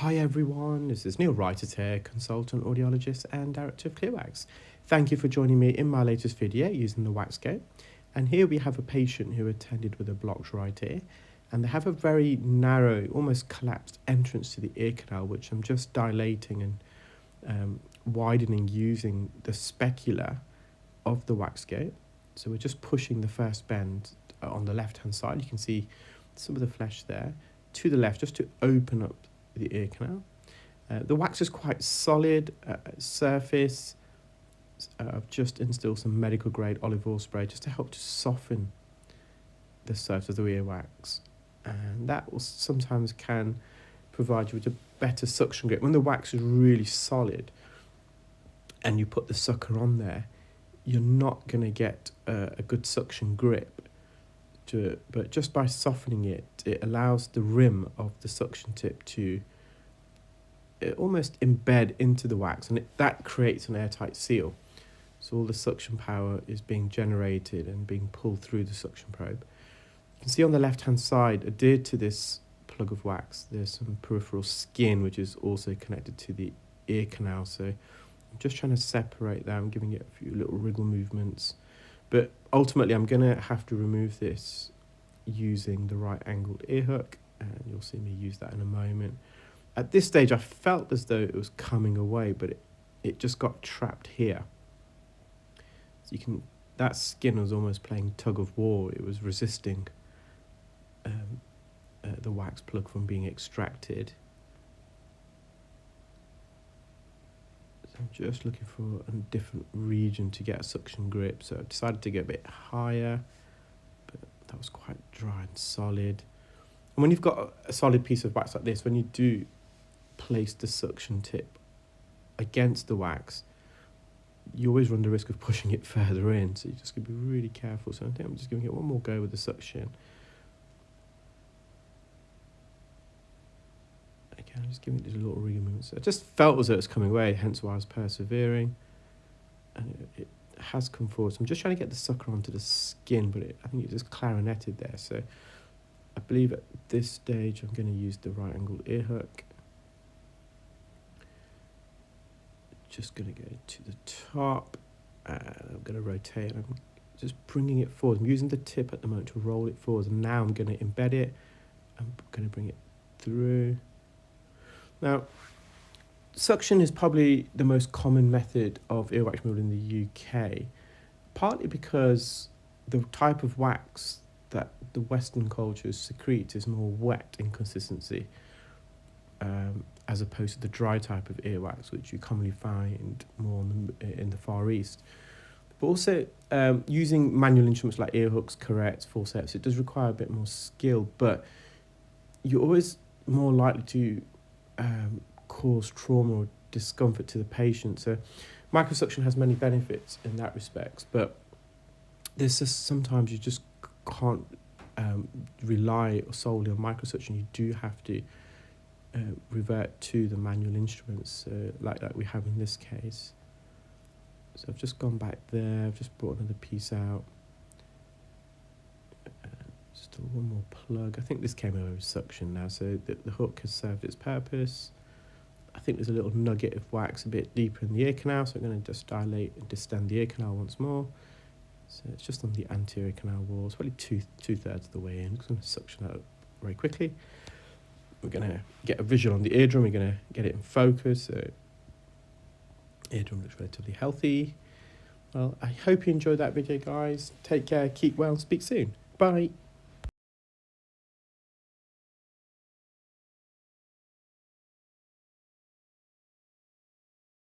Hi everyone, this is Neel Raithatha here, consultant audiologist and director of ClearWax. Thank you for joining me in my latest video using the WAXscope. And here we have a patient who attended with a blocked right ear, and they have a very narrow, almost collapsed entrance to the ear canal, which I'm just dilating and widening using the specular of the WAXscope. So we're just pushing the first bend on the left hand side. You can see some of the flesh there to the left, just to open up the ear canal. The wax is quite solid surface. I've just instilled some medical grade olive oil spray just to help to soften the surface of the earwax, and that will sometimes can provide you with a better suction grip. When the wax is really solid and you put the sucker on there, you're not going to get a good suction grip to it, but just by softening it, it allows the rim of the suction tip to almost embed into the wax, and that creates an airtight seal. So all the suction power is being generated and being pulled through the suction probe. You can see on the left hand side, adhered to this plug of wax, there's some peripheral skin which is also connected to the ear canal. So I'm just trying to separate that. I'm giving it a few little wriggle movements, but ultimately I'm going to have to remove this using the Rai Angled Ear Hook, and you'll see me use that in a moment. At this stage I felt as though it was coming away, but it just got trapped here. So you can, that skin was almost playing tug of war. It was resisting the wax plug from being extracted. So I'm just looking for a different region to get a suction grip, so I decided to get a bit higher, but that was quite dry and solid. And when you've got a solid piece of wax like this, when you do place the suction tip against the wax, you always run the risk of pushing it further in, so you just got to be really careful. So I think I'm just giving it one more go with the suction. Again, I'm just giving it these little wriggle movements. I just felt as though it was coming away, hence why I was persevering, and it has come forward. So I'm just trying to get the sucker onto the skin, but I think it just clarinetted there. So I believe at this stage I'm going to use the Rai Angled Ear Hook. Just going to go to the top, and I'm going to rotate. I'm just bringing it forward. I'm using the tip at the moment to roll it forward, and now I'm going to embed it. I'm going to bring it through. Now, suction is probably the most common method of earwax removal in the UK, partly because the type of wax that the Western cultures secrete is more wet in consistency, as opposed to the dry type of earwax, which you commonly find more in the Far East. But also, using manual instruments like ear hooks, corrects, forceps, it does require a bit more skill, but you're always more likely to cause trauma or discomfort to the patient. So microsuction has many benefits in that respect, but there's just sometimes you just can't rely solely on microsuction. You do have to revert to the manual instruments like that we have in this case. So I've just gone back there, I've just brought another piece out. Still one more plug. I think this came over with suction now, so the hook has served its purpose. I think there's a little nugget of wax a bit deeper in the ear canal, so I'm going to just dilate and distend the ear canal once more. So it's just on the anterior canal wall. It's probably two-thirds of the way in. I'm just going to suction that up very quickly. We're going to get a visual on the eardrum. We're going to get it in focus. So eardrum looks relatively healthy. Well, I hope you enjoyed that video, guys. Take care, keep well, speak soon. Bye.